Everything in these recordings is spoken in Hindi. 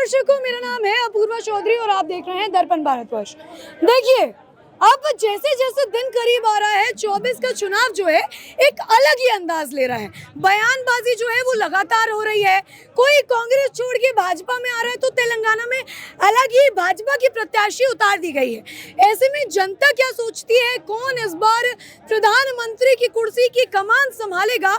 दर्शकों, मेरा नाम है अपूर्वा चौधरी और आप देख रहे हैं दर्पण भारतवर्ष। देखिए, अब जैसे जैसे दिन करीब आ रहा है 24 का चुनाव जो है एक अलग ही अंदाज ले रहा है। बयानबाजी जो है वो लगातार हो रही है। कोई कांग्रेस छोड़ के भाजपा में आ रहा है तो तेलंगाना में अलग ही भाजपा की प्रत्याशी उतार दी गई है। ऐसे में जनता क्या सोचती है, कौन इस बार प्रधानमंत्री की कुर्सी की कमान संभालेगा,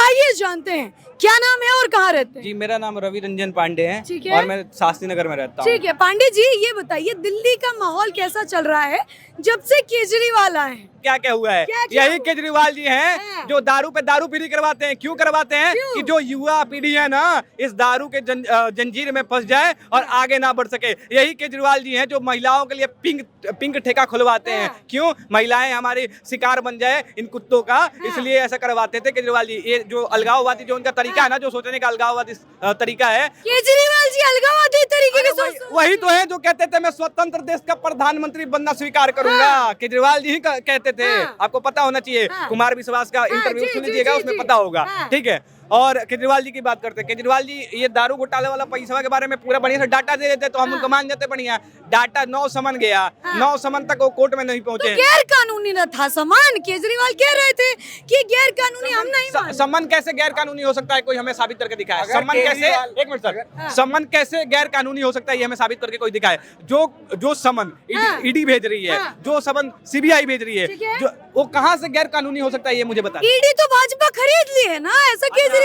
आइए जानते हैं। क्या नाम है और कहाँ रहते हैं? जी, मेरा नाम रवि रंजन पांडे है। ठीक है। और मैं शास्त्री नगर में रहता हूँ। ठीक है पांडे जी, ये बताइए दिल्ली का माहौल कैसा चल रहा है जब से केजरीवाल आए हैं? क्या क्या हुआ है? यही केजरीवाल जी हैं जो दारू पे दारू पीढ़ी करवाते हैं। क्यों करवाते हैं? कि जो युवा पीढ़ी है ना, इस दारू के जंजीर में फंस जाए और आगे ना बढ़ सके। यही केजरीवाल जी हैं जो महिलाओं के लिए पिंक ठेका खुलवाते हैं। क्यों? महिलाएं हमारी शिकार बन जाए इन कुत्तों का, इसलिए ऐसा करवाते थे केजरीवाल जी। ये जो अलगाववादी जो उनका तरीका है ना, जो सोचने का अलगाववादी तरीका है, केजरीवाल जी अलगाववादी तरीके के वही तो है जो कहते थे मैं स्वतंत्र देश का प्रधानमंत्री बनना स्वीकार करूंगा। केजरीवाल जी ही कहते थे। आपको पता होना चाहिए। कुमार विश्वास का इंटरव्यू सुन लीजिएगा, उसमें पता होगा। ठीक है। और केजरीवाल जी की बात करते हैं। केजरीवाल जी ये दारू घोटाले वाला पैसा के बारे में पूरा बढ़िया से डाटा दे देते तो हम उनको मान जाते। बढ़िया डाटा 9 समन गया, 9 समन तक वो कोर्ट में नहीं पहुंचे। तो गैर कानूनी न था समन। केजरीवाल कह रहे थे कि गैर कानूनी हम नहीं समन कैसे गैर कानूनी हो सकता है? कोई हमें साबित करके दिखाए। समन कैसे, एक मिनट सर, समन कैसे गैर कानूनी हो सकता है? ये हमें साबित करके कोई दिखाए। जो समन ईडी भेज रही है, जो समन सीबीआई भेज रही है, जो वो कहाँ से गैर कानूनी हो सकता है? ये मुझे बता। ईडी तो भाजपा खरीद ली है ना, ऐसा केजरीवाल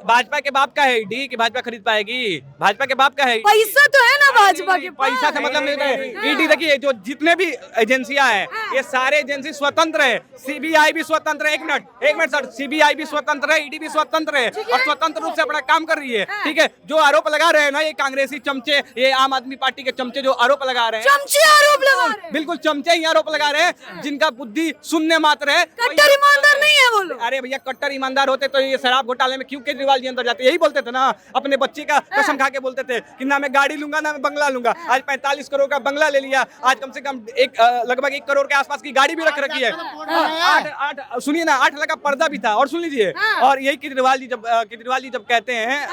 भाजपा के बाप का है ईडी कि भाजपा खरीद पाएगी? भाजपा के बाप का है। पैसा तो है ना भाजपा के पास। पैसा से मतलब नहीं है। ईडी देखिए, जो जितने भी एजेंसियां हैं ये सारे एजेंसी स्वतंत्र है। सीबीआई भी स्वतंत्र है। एक मिनट सर, सीबीआई भी स्वतंत्र है, ईडी भी स्वतंत्र है और स्वतंत्र रूप से अपना काम कर रही है। ठीक है। जो आरोप लगा रहे हैं ना ये कांग्रेसी चमचे, ये आम आदमी पार्टी के चमचे जो आरोप लगा रहे हैं, चमचे आरोप लगा रहे हैं। बिल्कुल चमचे ही आरोप लगा रहे हैं, जिनका बुद्धि शून्य मात्र है। कट्टर ईमानदार नहीं है वो लोग। अरे भैया, कट्टर ईमानदार होते तो ये शराब घोटाले में क्यों केजरीवाल जी अंदर जाते? यही बोलते थे ना, अपने बच्चे का कसम खा के बोलते थे कि ना मैं गाड़ी लूंगा ना मैं बंगला लूंगा। आज 45 करोड़ का बंगला ले लिया, आज कम से कम लगभग 1 करोड़ के आसपास की गाड़ी भी रख रखी है। सुनिए ना, 8 लाख का पर्दा भी था। और सुन लीजिए, और यही केजरीवाल जी जब कहते हैं,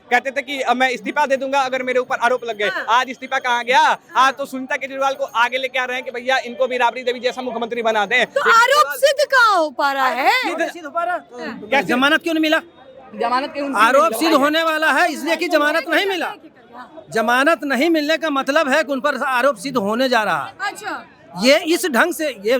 कहते थे कि मैं इस्तीफा दे दूंगा अगर मेरे ऊपर आरोप लग गए। आज इस्तीफा कहाँ गया? आज तो सुनीता केजरीवाल को आगे लेके आ रहे हैं कि भैया इनको भी राबड़ी देवी जैसा मुख्यमंत्री बना दें। तो आरोप सिद्ध कहाँ हो पा रहा है? जमानत क्यों नहीं मिला? जमानत क्यों? आरोप सिद्ध होने वाला है इसलिए कि जमानत नहीं मिला। जमानत नहीं मिलने का मतलब है कि उन पर आरोप सिद्ध होने जा रहा है। अच्छा, ये इस ढंग से ये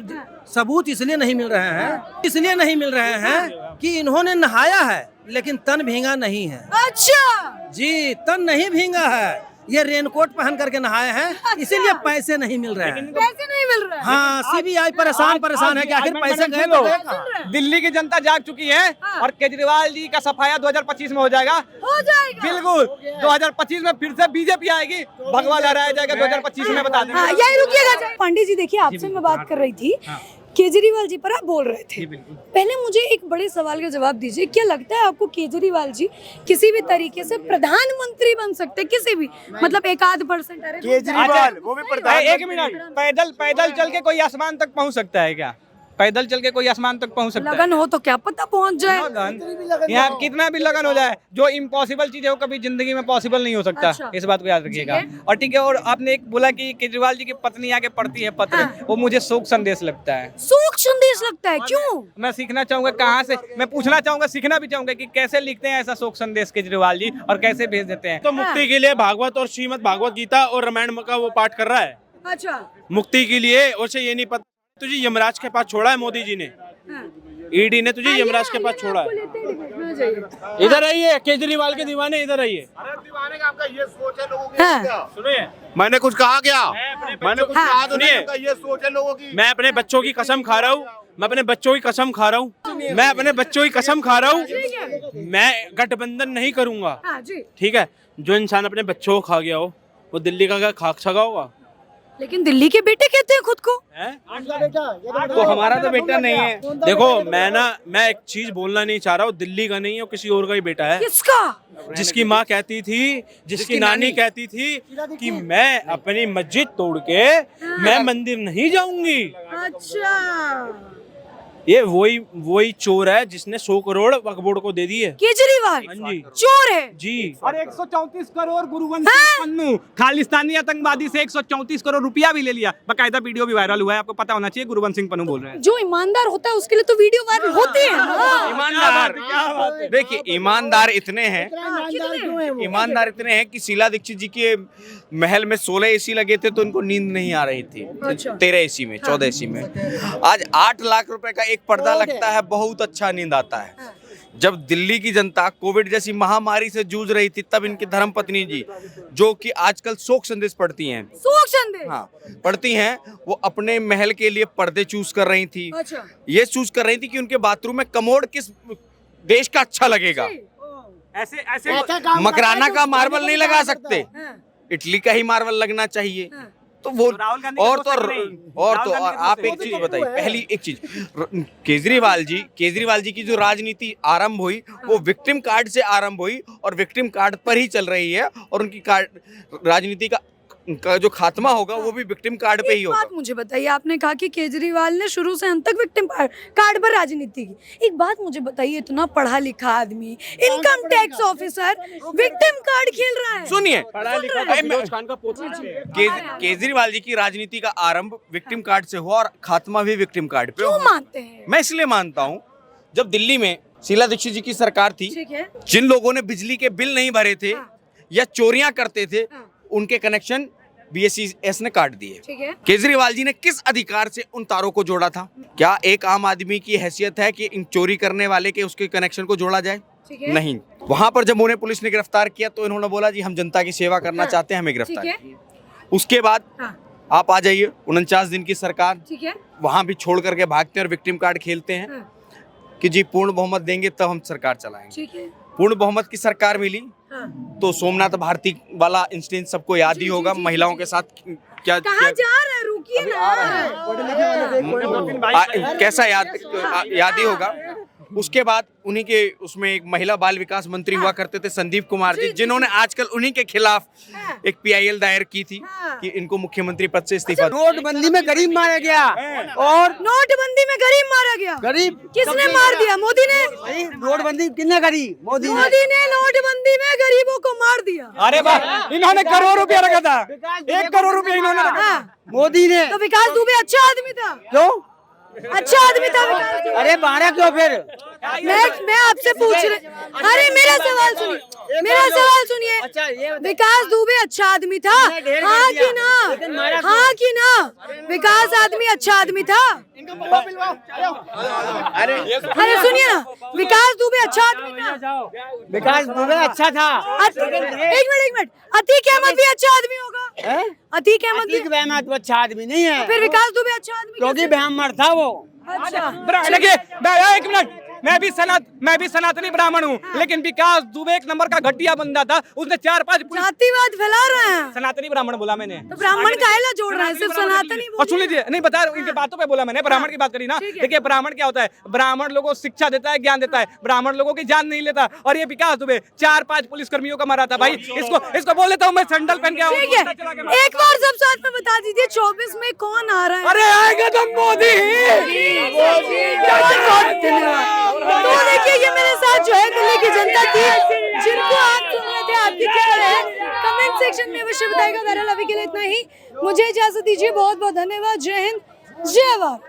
सबूत इसलिए नहीं मिल रहे हैं कि इन्होंने नहाया है लेकिन तन भींगा नहीं है। अच्छा जी, तन नहीं भींगा है। ये रेनकोट पहन करके नहाए हैं, इसीलिए पैसे नहीं मिल रहे हैं। पैसे नहीं मिल रहे हैं। हाँ, सीबीआई परेशान है कि आखिर पैसे गए तो गए कहाँ? दिल्ली की जनता जाग चुकी है और केजरीवाल जी का सफाया 2025 में हो जाएगा। बिल्कुल 2025 में फिर से बीजेपी आएगी, भगवा लहराया जाएगा 2025 में, बता दें। यही रुकिएगा पांडे जी। देखिए, आपसे मैं बात कर रही थी, केजरीवाल जी पर आप बोल रहे थे। पहले मुझे एक बड़े सवाल का जवाब दीजिए, क्या लगता है आपको केजरीवाल जी किसी भी तरीके से प्रधानमंत्री बन सकते? किसी भी मतलब 1-8%? केजरीवाल वो भी प्रधानमंत्री। एक मिनट, पैदल चल के कोई आसमान तक पहुंच सकता है क्या? पैदल चल के कोई आसमान तक पहुंच सकता है? लगन हो तो क्या पता पहुंच जाए। यहाँ कितना भी लगन हो जाए, जो इम्पॉसिबल चीज है वो कभी जिंदगी में पॉसिबल नहीं हो सकता। अच्छा। इस बात को याद रखिएगा। और ठीक है, और आपने एक बोला कि केजरीवाल जी की पत्नी आके पढ़ती है पत्र, वो मुझे शोक संदेश लगता है। शोक संदेश लगता है? क्यों? मैं सीखना चाहूंगा कहाँ से, मैं पूछना चाहूंगा, सीखना भी चाहूंगा कि कैसे लिखते हैं ऐसा शोक संदेश केजरीवाल जी और कैसे भेज देते हैं। तो मुक्ति के लिए भागवत और श्रीमद् भागवत गीता और रामायण का वो पाठ कर रहा है। अच्छा, मुक्ति के लिए। उसे ये नहीं पता तुझे यमराज के पास छोड़ा है मोदी जी ने। ईडी ने तुझे यमराज के पास छोड़ा है। इधर आइए, केजरीवाल के दीवाने इधर आइए। दीवाने का आपका ये सोच है लोगों की। सुनिए, मैंने कुछ कहा क्या? मैंने कुछ कहा तो नहीं। सुनिए, ये सोच है लोगों की। मैं अपने बच्चों की कसम खा रहा हूँ, मैं अपने बच्चों की कसम खा रहा हूँ, मैं गठबंधन नहीं करूंगा। ठीक है, जो इंसान अपने बच्चों को खा गया हो वो दिल्ली का क्या खाक छगा होगा? लेकिन दिल्ली के बेटे कहते हैं खुद को। तो हमारा तो बेटा नहीं है। देखो, मैं एक चीज बोलना नहीं चाह रहा हूँ, दिल्ली का नहीं है, किसी और का ही बेटा है। किसका? जिसकी माँ कहती थी, जिसकी नानी कहती थी कि मैं अपनी मस्जिद तोड़ के मैं मंदिर नहीं जाऊंगी। अच्छा, ये वही चोर है जिसने 100 करोड़ वक्फ बोर्ड को दे दिए। केजरीवाल हाँ जी। चोर है जी। और 134 करोड़ गुरुवंश सिंह पन्नू खालिस्तानी आतंकवादी से 134 करोड़ रुपया भी ले लिया। बकायदा वीडियो भी वायरल हुआ है, आपको पता होना चाहिए। गुरुवंश सिंह पन्नू बोल रहे हैं। जो ईमानदार होता है उसके लिए तो वीडियो वायरल होती है ना। ईमानदार, देखिए ईमानदार इतने हैं, ईमानदार इतने हैं कि शीला दीक्षित जी के महल में 16 एसी लगे थे तो उनको नींद नहीं आ रही थी। 13 एसी में, 14 एसी में। आज 8 लाख रुपए का एक पर्दा लगता है, बहुत अच्छा नींद आता है। जब दिल्ली की जनता कोविड जैसी महामारी से जूझ रही थी तब इनकी धर्मपत्नी जी, जो कि आजकल शोक संदेश पढ़ती हैं, शोक संदेश, हाँ पढ़ती हैं, वो अपने महल के लिए पर्दे चूज कर रही थी। अच्छा। ये चूज कर रही थी कि उनके बाथरूम में कमोड किस देश का अच्छा लगेगा। ऐसे ऐसे मकराना का मार्बल नहीं लगा सकते, इटली का ही मार्बल लगना चाहिए। तो वो राहुल गांधी और को तो सकते नहीं। और राहुल तो गांधी और को आप सकते एक चीज बताइए, पहली एक चीज, केजरीवाल जी की जो राजनीति आरंभ हुई वो विक्टिम कार्ड से आरंभ हुई और विक्टिम कार्ड पर ही चल रही है, और उनकी राजनीति का जो खात्मा होगा वो भी विक्टिम कार्ड पे ही होगा। बात मुझे बताइए, आपने कहा कि केजरीवाल ने शुरू से अंत तक विक्टिम कार्ड पर राजनीति की। एक बात मुझे बताइए, इतना पढ़ा लिखा आदमी, income tax officer, victim card खेल रहा है। सुनिए, खान का पोता केजरीवाल जी की राजनीति का आरंभ विक्टिम कार्ड से हुआ और खात्मा भी विक्टिम कार्ड पे क्यों हुआ। मानते हैं? मैं इसलिए मानता हूँ, जब दिल्ली में शीला दीक्षित जी की सरकार थी, ठीक है। जिन लोगों ने बिजली के बिल नहीं भरे थे या चोरियां करते थे, उनके कनेक्शन BSES ने काट दिए। ठीक है। केजरीवाल जी ने किस अधिकार से उन तारों को जोड़ा था? क्या एक आम आदमी की हैसियत है कि इन चोरी करने वाले के उसके कनेक्शन को जोड़ा जाए? नहीं। वहां पर जब उन्हें पुलिस ने गिरफ्तार किया तो इन्होंने बोला जी हम जनता की सेवा करना चाहते हैं, हमें गिरफ्तार किया। उसके बाद आप आ जाइए, 49 दिन की सरकार, ठीक है। वहां भी छोड़ करके भागते हैं और विक्टिम कार्ड खेलते हैं कि जी पूर्ण बहुमत देंगे तब हम सरकार चलाएंगे। ठीक है। पूर्ण बहुमत की सरकार मिली तो सोमनाथ भारती वाला इंसिडेंट सबको याद ही होगा, महिलाओं के साथ क्या कहाँ जा रहा है? रुकिए ना। कैसा याद ही होगा। उसके बाद उन्हीं के उसमें एक महिला बाल विकास मंत्री हुआ करते थे संदीप कुमार जी, जिन्होंने आजकल उन्हीं के खिलाफ एक PIL दायर की थी कि इनको मुख्यमंत्री पद से इस्तीफा। नोटबंदी में गरीब मारा गया, और नोटबंदी में गरीब मारा गया। गरीब किसने मार दिया? मोदी ने। नोटबंदी किसने करी? मोदी ने नोटबंदी में गरीबों को मार दिया। अरे वाह, इन्होंने करोड़ रुपया रखा था, 1 करोड़ रुपया इन्होंने रखा। मोदी ने। तो विकास दुबे अच्छा आदमी था। क्यों? अच्छा आदमी था विकास दुबे। अरे मारा क्यों फिर? मैं आपसे पूछ रही, अरे मेरा सवाल सुनिए, विकास दुबे अच्छा आदमी था, हाँ कि ना? हाँ कि ना? विकास आदमी अच्छा आदमी था। अरे सुनिए ना, विकास दुबे अच्छा आदमी था। विकास दुबे अच्छा था। एक मिनट, अतीक अहमद भी अच्छा आदमी होगा? अतीक अहमद तो अच्छा आदमी नहीं है, फिर विकास दुबे अच्छा आदमी क्योंकि ब्राह्मण था वो। अच्छा। देखिए, एक मिनट, मैं भी सनातनी ब्राह्मण हूँ, लेकिन विकास दुबे एक नंबर का घटिया बंदा था। उसने 4-5 जातिवाद फैला रहे हैं। सनातनी ब्राह्मण बोला मैंने, तो ब्राह्मण काहेला जोड़ रहे हैं? सिर्फ सनातनी और सुन लीजिए, नहीं बता इनके बातों पे बोला मैंने, ब्राह्मण की बात करी ना। देखिए ब्राह्मण क्या होता है, ब्राह्मण लोगों को शिक्षा देता है, ज्ञान देता है, ब्राह्मण लोगों की जान नहीं लेता। और ये विकास दुबे 4-5 पुलिस कर्मियों का मारा था भाई। इसको बोल देता हूँ मैं, सैंडल पहन के। ठीक है, एक बार सब साथ में बता दीजिए 24 में कौन आ रहा है? अरे आएगा तो मोदी ही। तो देखिए, ये मेरे साथ जो है दिल्ली की जनता थी, जिनको आप सुन रहे थे। आपकी क्या राय है? कमेंट सेक्शन में अवश्य बताइएगा। बहरहाल अभी के लिए इतना ही, मुझे इजाजत दीजिए। बहुत बहुत धन्यवाद। जय हिंद, जय भारत।